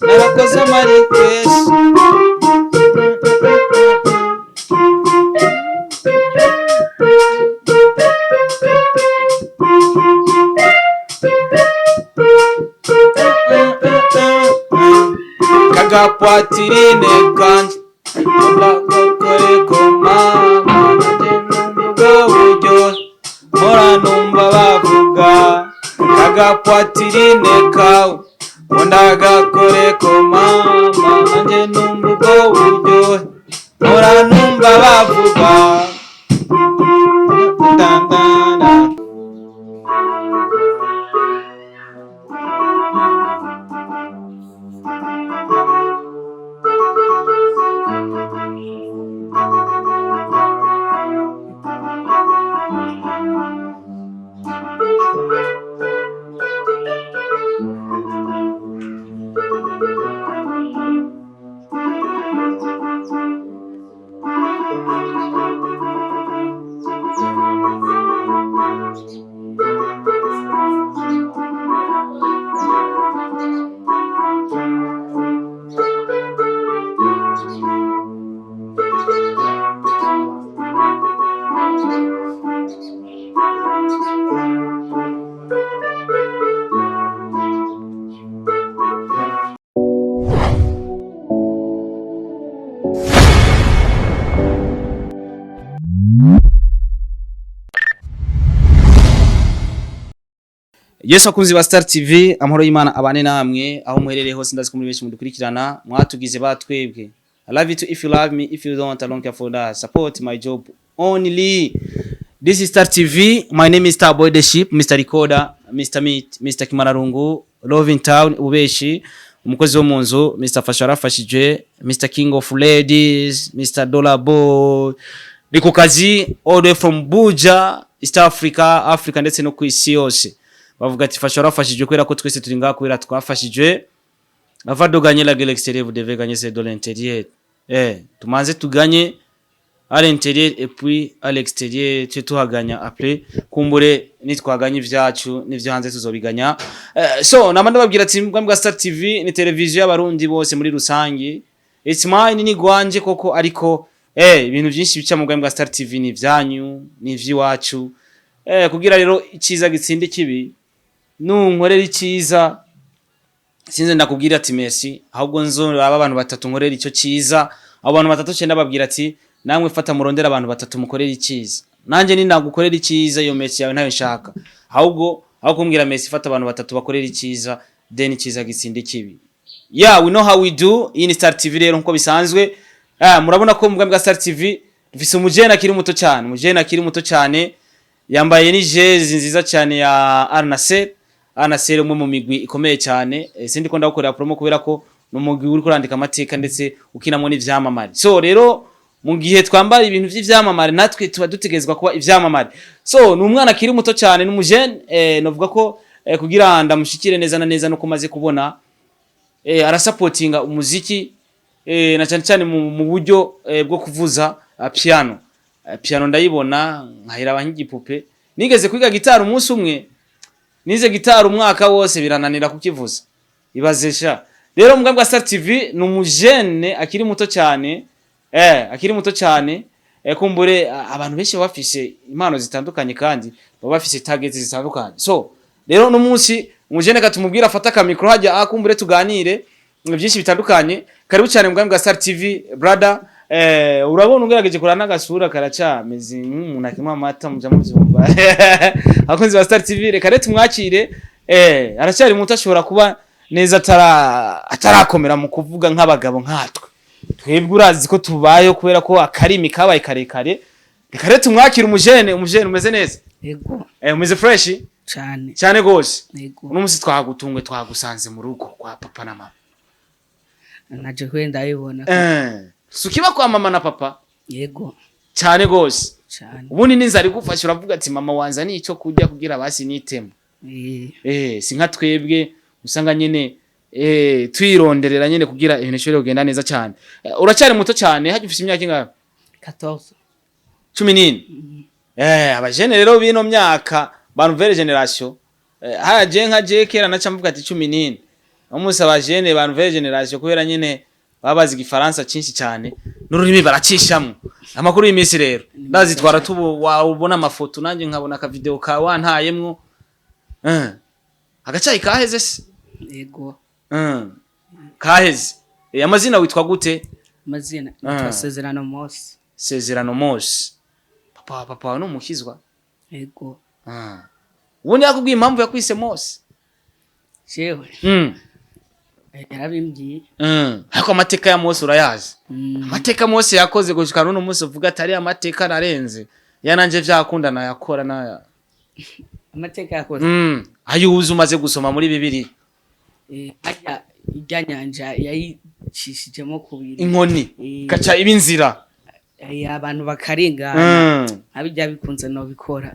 narakoze amarikesi kagapatirine kanje ndakakore ko mama nanje n'ubwo buryo mpora numva bavuga kagapatirine kawe ndagakore ko mama nanje n'ubwo buryo mpora numva bavuga Yesu akunzi ba Star TV amahoro y'Imana abane namwe aho muherereye hose ndazi ko muri benshi mudukurikirana mwatugize batwebwe. I love you too if you love me, if you don't I don't care for that. Support my job only. This is Star TV. My name is Starboy the Ship, Mr. Recorder, Mr. Meat, Mr. Kimararungu, Love in Town Ubeshi, umukozi wo munzu, Mr. Fashara Fashije, Mr. King of Ladies, Mr. Dollar Boy. Niko kazi all the way from Buja, East Africa, Africa ndetse no kwisi yose. Bavuga ati Fashara Fashije kwera ko twese turi ngaho kwera twafashije. Avant de gagner la guerre extérieure, vous devez gagner celle de l'intérieur. Tumanze tuganye à l'intérieur et puis à l'extérieur, tu tuhaganya après kumbure nitwaganye ivyacu n'ivyo hanze tuzobiganya. So namanda babwira ati mbwa Star TV ni televiziyo y'abarundi bose muri rusangi. It's mine ni gwanje koko ariko ibintu byinshi bica mu mbwa Star TV ni vyanyu ni vyiwacu. Kugira rero iciza gitsinde kibi nunkorera iciza sinze ndakubwira ati merci ahubwo nzo abantu batatu nkorera ico ciza abo bantu batatu cyenda babwira ati namwe fata murondera abantu batatu mukorera iciza nanje ni nagukorera iciza iyo merci yawe ntayo nshaka ahubwo aho kumbwira merci fata abantu batatu bakorera iciza then iciza gitsinde kibi. Yeah, we know how we do in Star TV rero nko bisanzwe. Murabona ko mbwa Star TV dufise umujene akiri muto cyane yambaye ni jezi nziza cyane ya Arnasel umwe mu migwi ikomeye cyane. Sindi ko ndagukorera promo kubera ko numugwi uri kurandika amateka ndetse ukinamwe n'ivyamamare. So rero mu gihe twambara ibintu vy'ivyamamare natwe tuba dutegezwa kuba ivyamamare. So ni umwana akiri muto cyane n'umujene novuga ko kugira ndamushikire neza na neza no kumaze kubona arasupportinga umuziki na cyane mu buryo bwo kuvuza piano. Piano ndayibona nkahira nk'igipupe. Nigeze kwiga gitari umunsi umwe. Nize gitari umwaka wose birananira kukivuza. Ibazesha. Rero mbwa Star TV ni umujene akiri muto cyane. Akiri muto cyane. Kumbure abantu benshi bafise impano zitandukanye kandi bafise targets zitandukanye. So, rero no munsi umujene katumubwira afata ka micro hajya akumbure tuganire byinshi bitandukanye. Karibu cyane mbwa Star TV brother. Urabona ungerageje kurana gasura karacameze nk'umuntu akimwa amata muja muvyumva. Akunzi ba Star TV reka rete mwakire aracyari muto ashobora kuba neza atarakomera mu kuvuga nk'abagabo nkatwe. Twebwe urazi ko tubayo kubera ko akarimi kabaye karekare. Reka rete mwakire umujene umeze neza. Yego. Umeze fresh cyane gose. Yego. Uno musi twagutungwe twagusanze mu rugo kwa papa na mama. Naje kwenda ayibona. Sukiba kwa mama na papa? Yego. Cyane gose. Cyane. Ubundi ninzari gufasha uravuga ati mama wanza ni ico kujya kugira basi nitemo. Sinka twebwe usanga nyene twironderera nyene kugira ibintu shobora kugenda neza cyane. Uracyari muto cyane haje ufite imyaka ingahe? 14. 19. Abajene rero bino myaka ba nouvelle generation haje nka je kera naca mvuga ati 14 umusaba jene ba nouvelle generation kubera nyene babazi igifaransa cinshi cyane n'ururimi baracishamwe amakuru y'imisi rero ndazitwara tubu wabona amafoto nanje nkabona aka video ka wantayemwo agacayi kaheze se yego kaheze amazina witwa gute amazina yitwa Sezerano Mose Sezerano Mose papa no mukizwa yego ubundi yakubwiye impamvu yakwise Mose jewe yarabimbwiye ariko amateka ya Mose urayazi amateka Mose yakoze gushika none umunsi uvuga atari amateka narenze yananje vyakundana yakora naya amateka yakoze ayuzi umaze gusoma muri Bibiliya ajya ijyanyanja yayicishijemo kubiri inkoni gaca ibinzira abantu bakarengana abijya bikunze no bikora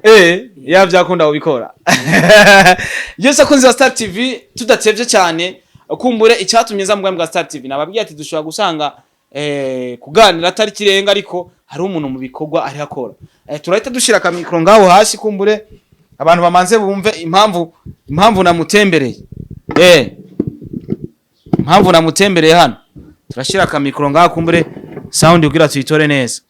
yavyakunda ubikora Yose akunze wa Star TV tudatevye cyane kumbure icyatumye za mbwa Star TV nababwiye ati dushobora gusanga kuganira atari kirenga ariko hari umuntu mu bikorwa ari akora turahita dushira ka micro ngaho hasi kumbure abantu bamanze bumve impamvu namutembereye impamvu namutembereye hano turashira ka micro ngaho kumbure sound ugira tuyitore neza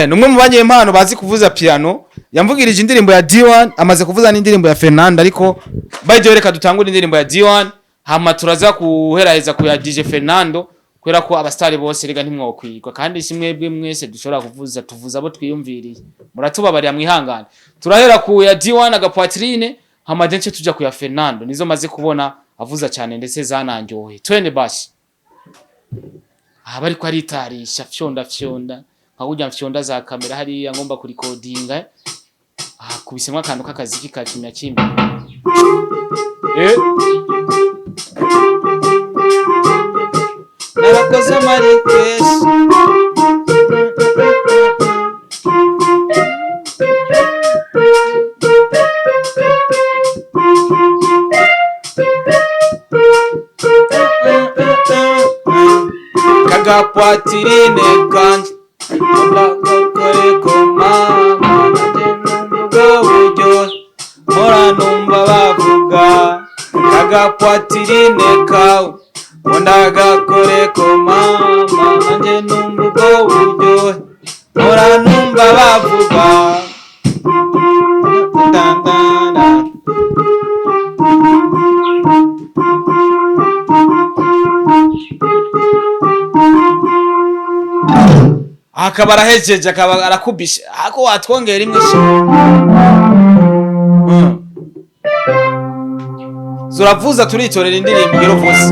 numwe mu banye impano bazi kuvuza piano yamvugirije indirimbo ya D1 amaze kuvuza n'indirimbo ya Fernando ariko bayje reka dutangura indirimbo ya D1 hama turaza kuheraheza ku ya DJ Fernando kwera ko abastari bose rega ntimwokwirwa kandi simwebwe mwese dushobora kuvuza tuvuza abo twiyumviriye muratubabarira mwihangane turahera ku ya D1 agapatrine hama denche tuja ku ya Fernando nizo maze kubona avuza cyane ndetse zananjohe twene bashi bari ko aritarisha fyonda nkakujya fyonda za kamera hari ngomba kuri codinga kubisemwa akantu k'akaziki ka kimya kimwe narakoze marikesi kagapatirine kanje ndakore ko mama n'ubwo buryo mpora numva bavuga kagapatirine kawe ndagakore ko mama nanjye numva ubwo buryo mpora numva bavuga akaba arahejeje akaba arakubisha ako watwongera imwe zuravuza turitorera indirimbo ngero vuza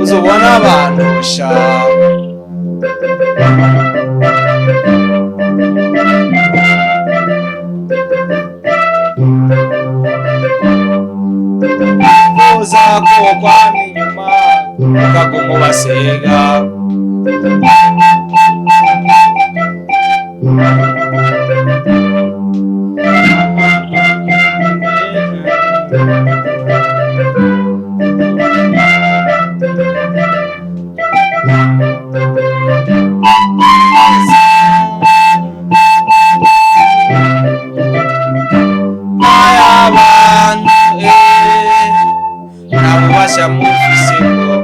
uzobona abantu sha zako kwa nyuma ukagumu basega nabubasha mufiseko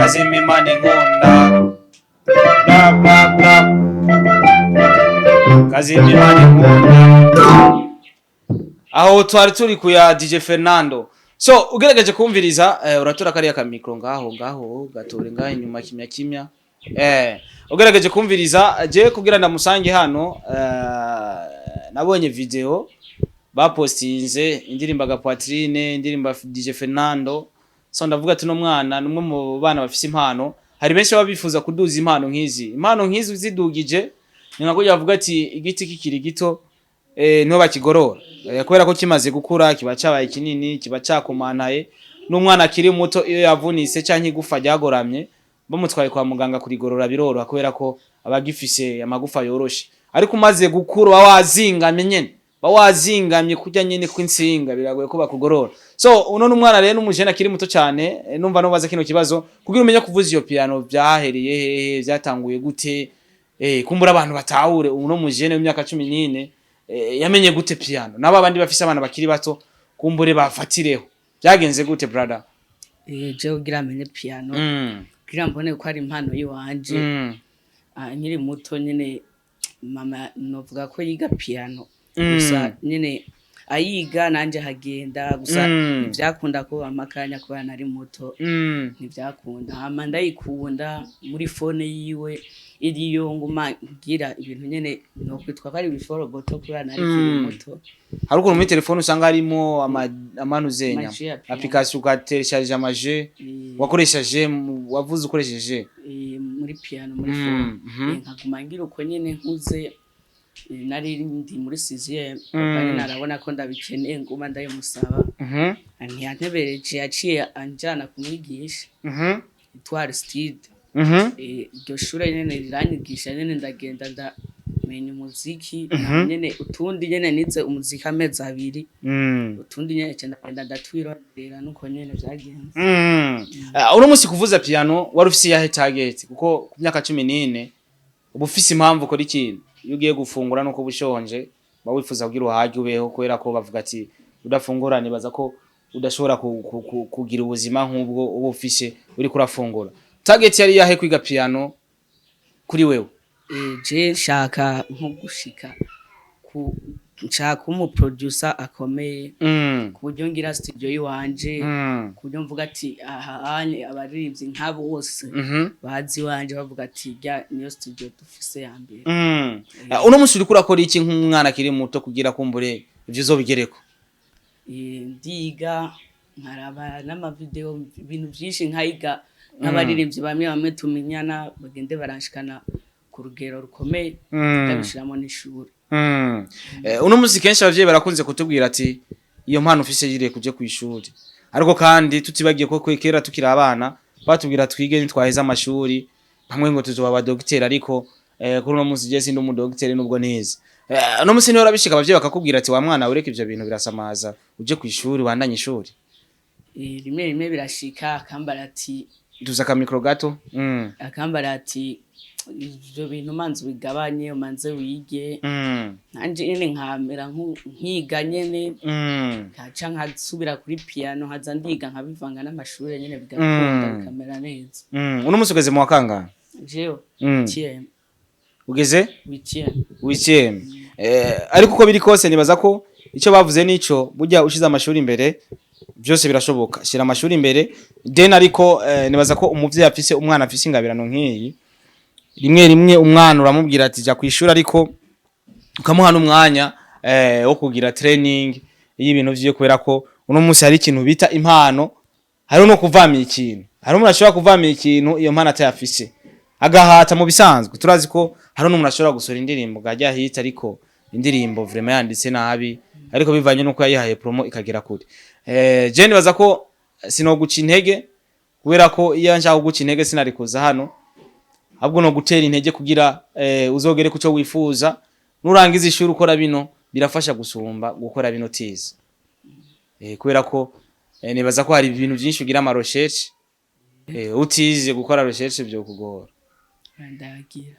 azimimana inkunda bla bla bla kazimimana inkunda aho twari turi ku ya DJ Fernando so ugerageje kumviriza uratura kariya ka micro ngaho gatore ngaho inyuma kimya ugerageje kumviriza je kugira ndamusange hano nabonye video bapostinze indirimbo agapatrine indirimbo DJ Fernando so ndavuga ati no mwana numwe mu bana bafise impano hari benshi babifuza kuduza impano nk'izi zidugije ninko yavuga ati igiti kikiri gito no bakigorora kubera ko kimaze gukura kiba cabaye kinini kiba cakomanaye n'umwana akiri muto iyo yavunise canke igufa ryagoramye bamutwaye kwa muganga kurigorora biroroha kubera ko abagifise amagufa yoroshe ariko umaze gukura wazingamye nyene wazingamye kurya nyene kw'insinga biragoye ko bakugorora. So uno n'umwana rero n'umujene akiri muto cyane, numva nobaza kino kibazo kugira umenye kuvuza iyo piano byahereye hehe, byatanguye gute, kumbura abantu batahure uno mujene w'imyaka 14 yamenye gute piano, nabo abandi bafise abana bakiri bato kumbure bafatireho. Byagenze gute brother? Je ugira amenye piano kugira mbone ko ari impano yiwanje. Nkiri muto nyene mama novuga ko yiga piano gusa nyene ayiga nanje hagenda gusa ntivyakunda ko amakanya kubera nari muto ntivyakunda. Hama ndayikunda muri phone yiwe iriyo nguma ngira ibintu nyene no kwitwa ko ari biforoboto kubera nari muto. Hari ukuntu muri telefone usanga harimo amanuzenya application ugatereshaje amaje wakoreshaje wavuze ukoresheje muri piano muri phone nkaguma ngira uko nyene nkuze nari ndi muri 6e kandi narabona ko ndabikeneye nguma ndayimusaba ntiyantebereje yaciye anjana kumwigisha Etware Stide iryo shure nyene riranyigisha nyene ndagenda ndamenya umuziki nyene utundi nyene nize umuziki amezi 2 utundi nyene ndagenda ndatwirondera nuko nyene byagenze. Uno musi kuvuza piano wari ufise yahe target kuko ku myaka 14 ubu ufise impamvu ukora ikintu iyo ugiye gufungura nuko bushonje bawifuza kugira uhaje ubeho kubera ko bavuga ati udafungura nibaza ko udashobora kugira ubuzima nk'ubwo ubu ufise uri kurafungura. Target yari yahe kwiga piano kuri wewe? Je shaka nko gushika nshaka umuproducer akomeye ku buryo ngira studio yiwanje ku buryo mvuga ati aha abaririmbyi nk'abo bose bazi wanje bavuga ati ya niyo studio dufise ya mbere. Uno musi uriko urakora iki nk'umwana akiri muto kugira kumbure ivyo uzobigereko? Ndiga nkaraba n'ama video ibintu byinshi nkayiga n'abaririmbyi bamwe tumenyana bagende baranshikana ku rugero rukomeye ndabishiramo n'ishuri. Uno musi kenshi abavyeyi barakunze kutubwira ati iyo mpano ufise yire kuje ku ishuri, ariko kandi tutibagiye ko kwekera tukira abana batubwira twige nitwaheza amashuri bamwe ngo tuzoba abadokiteri, ariko kuri uno musi je sindi umudokiteri nubwo neza. Uno musi niho rabishika abavyeyi bakakubwira ati wa mwana ureke ivyo bintu birasamaza uje ku ishuri wandanye ishuri. Rimwe birashika akambara ati duza ka micro gato akambara ati ivyo bintu manzi bigabanye umanze wige nanje nyene nkamera nkiga nyene kaca nkasubira kuri piano haza ndiga nkabivanga n'amashuri nyene bigakunda bikamera neza. Uno musi ugeze mu wakanga? Jewe TM ugeze WTM. Ariko uko biri kose nibaza ko ico bavuze nico burya ushize amashuri imbere byose birashoboka. Shira amashuri imbere then ariko nibaza ko umuvyeyi afise umwana afise ingabirano nk'iyi rimwe umwana uramubwira ati ja kwishura ariko ukamuha n'umwanya wo kugira training y'ibintu vyo kubera ko uno musi hari ikintu bita impano, hari no kuvamira ikintu, hari umuntu ashobora kuvamira ikintu iyo mpano atayafise agahata mu bisanzwe. Turazi ko hari n'umuntu ashobora gusora indirimbo gajya hita ariko indirimbo vraiment yanditse nabi ariko bivanye nuko yayihaye promo ikagera kuri. Je nibaza ko sinoguca intege kubera ko iyo nshaka guca intege sinari kuza hano, ahubwo no gutera intege kugira uzogere kuco wifuza nurangiza ishuri ukora bino birafasha gusumba gukora bino tize. Kubera ko nibaza ko hari ibintu byinshi ugira ama recherche utize gukora recherche byo kugora. Ndagira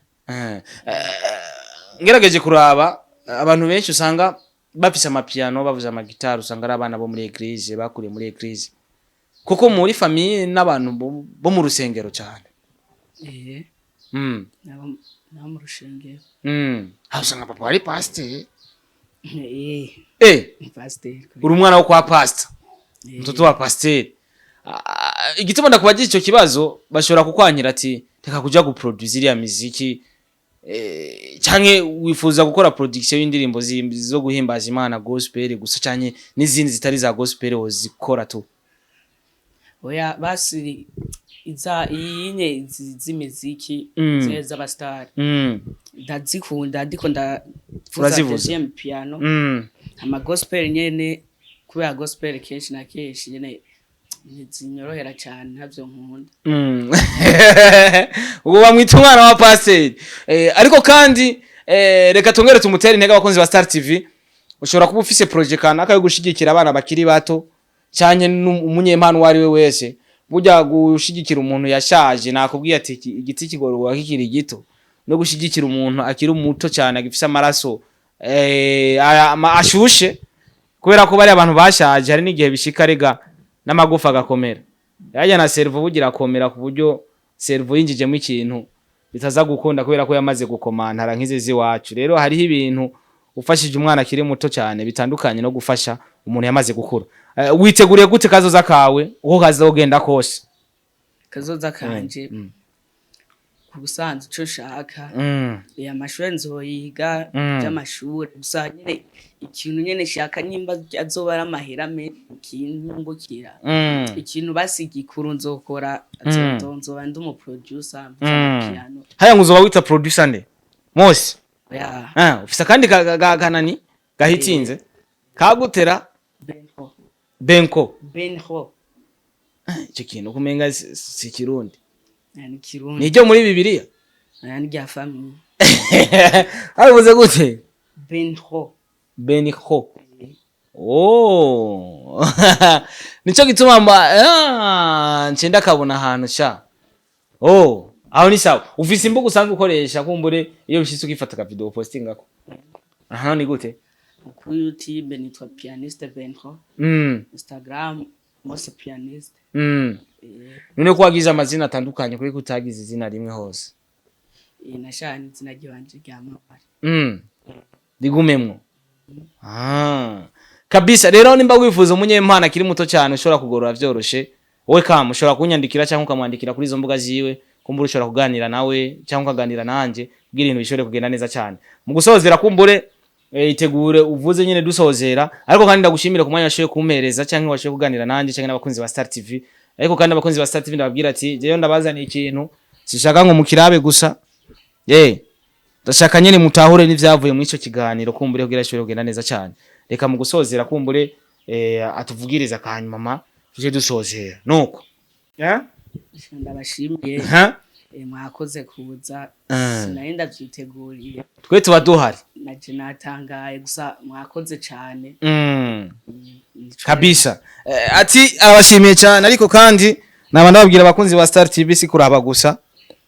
ngerageje kuraba abantu benshi usanga bafise amapiano bavuza amagitari usanga ari abana bo muri eglise bakuriye muri eglise kuko muri famille n'abantu bo mu rusengero cyane. nabo mu rushengero. Usanga papa ari pastor. Pastor uri umwana wo kwa pastor, mtoto wa pastor. Igituma ndakubagira ico kibazo bashobora kukwanyira ati reka kuja guproduce iriya muziki canke wifuza gukora production y'indirimbo zo guhimbaza Imana gospel gusa canke n'izindi zitari za gospel wozikora tu? Oya basi inye z'imiziki zeza abastar ndazikunda ndiko ndavuza piano ama gospel nyene kubera gospel kenshi na kenshi nyene nizinyorohera cyane ntavyo nkunda. Ubu bamwita umwana wa pastor. Ariko kandi reka tongere tumutere intege abakunzi ba Star TV ushobora kuba ufise projet kanaka yo gushigikira abana bakiri bato cyane umunyempano wari we wese burya gushigikira umuntu yashaje nakubwiye ati igiti kigororwa kikiri gito no gushigikira umuntu akiri umuto cyane agifise amaraso ashushe kubera ko bari abantu bashaje hari n'igihe bishika rega n'amagufa gakomera yajya na cerveau bugira komera ku buryo cerveau yinjijemo ikintu bitaza gukunda kubera ko yamaze gukomantara nk'izizi wacu rero hariho ibintu ufashije umwana akiri muto cyane bitandukanye no gufasha umuntu yamaze gukura witeguriye gute kazoza kawe uko kazogenda kose kazoza kanje kubusanzwe ico shaka ya mashuri nzoyiga by'amashuri gusa nyine ikintu nyene shaka nimba azoba ari amahera ikinyungukira ikintu basigikuru nzokora nzoba ndi umu producer piano haya nguzoba wita producer nde Mose ufisa kandi kanani gahitinze kagutera Benho icyo kintu kumenga si kirundi ni kirundi nijyo muri Bibiliya ni rya famille abivuze gute Benho nico gituma ncenda kabona ahantu sha aho ni sawa ufise imbuga usanzwe ukoresha kumbure iyo bishitse ukifata ka video postingako aha ni gute ku YouTube nitwa Pianiste Benho Instagram Mose Pianiste none ko wagize amazina atandukanye kuri kutagize izina rimwe hose nashaka izina ryanje ryamamare digumemwo kabisa rero nimba wifuza umunyempano akiri muto cyane ushobora kugorora vyoroshe wowe kam ushobora kunyandikira cyangwa ukamwandikira kuri izo mbuga ziwe kumbura ushobora kuganira nawe cyangwa ukaganira nanje kugira ibintu bishobore kugenda neza cyane mu gusozera kumbure itegure uvuze nyene dusozera ariko kandi ndagushimira ku mwanya washoye kumpereza cyangwa washoye kuganira nanje cyangwa n'abakunzi ba Star TV ariko kandi abakunzi ba Star TV ndababwira ati jeyo ndabazaniye ikintu sishaka ngo mukirabe gusa ndashaka nyene mutahure n'ivyavuye mu ico kiganiro kumbure kugira ashobore kugenda neza cyane reka mu gusozera kumbure atuvugiriza kanyuma tuje dusozera nuko ndabashimiye mwakoze kuza sinari byiteguriye twe tuba duhari naje natangaye gusa mwakoze cyane kabisa ati abashimiye cyane ariko kandi naba ndababwira abakunzi ba Star TV si kuraba gusa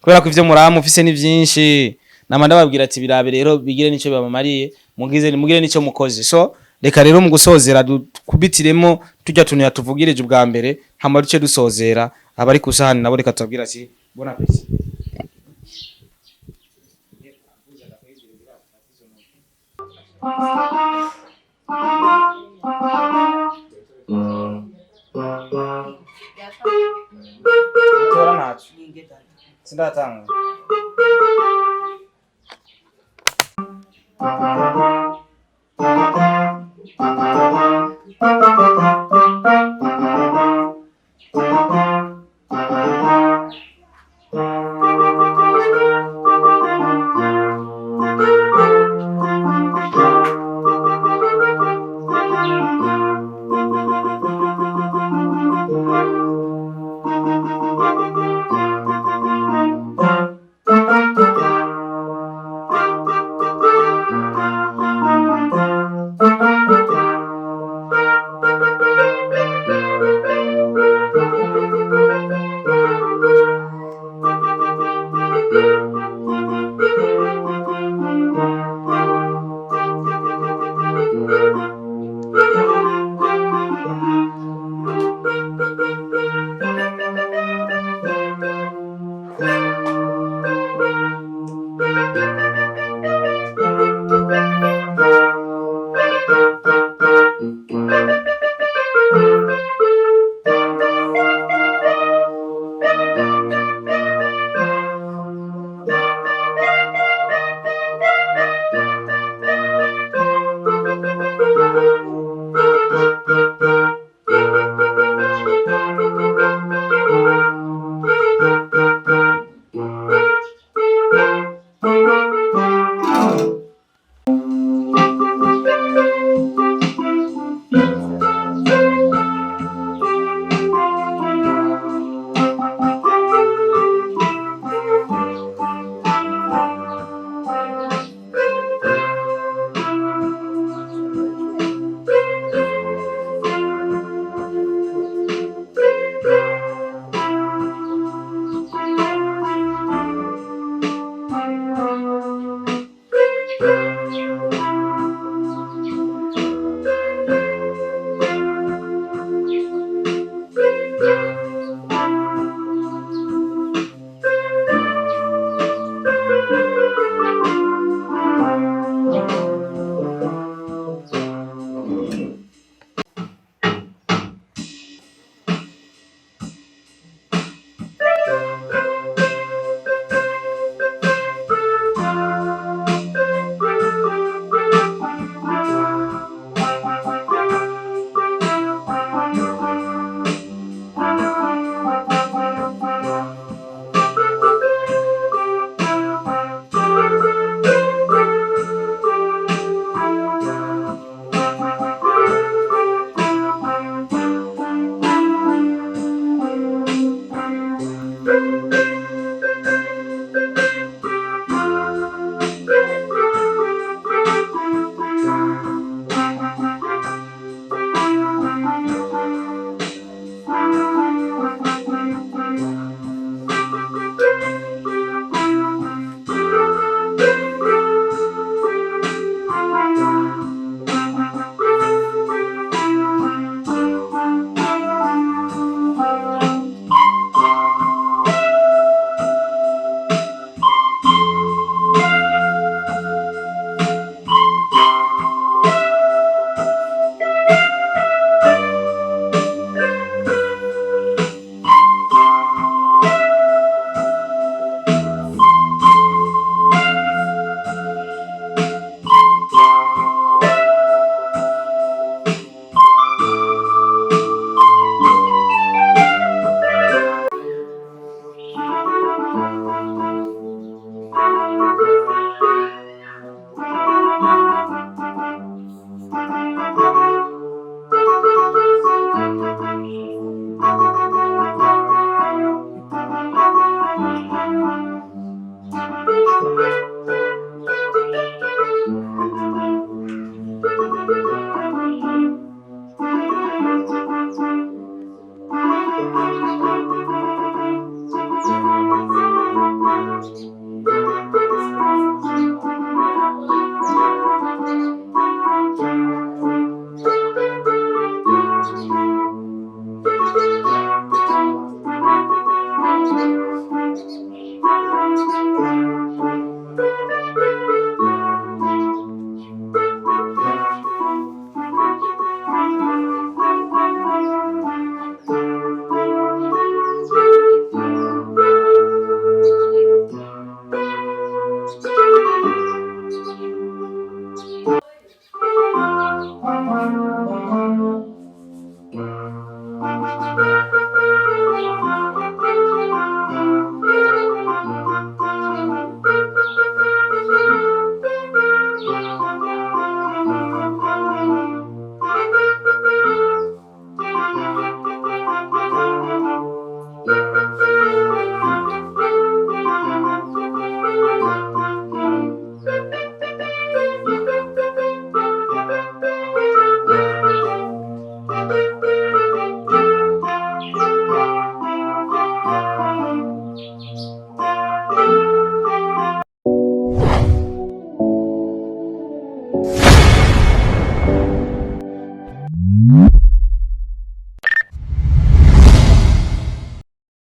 kubera ko ivyo muramu ufise ni byinshi naba ndababwira ati birabe rero bigire nico bibamariye mugire nico mukoze so reka rero mu gusozera kubitiremo tujya tuntu yatuvugirije ubwa mbere hama duce dusozera abari kusahani nabo reka tubabwira ati bona pesi tora nacho sindatanga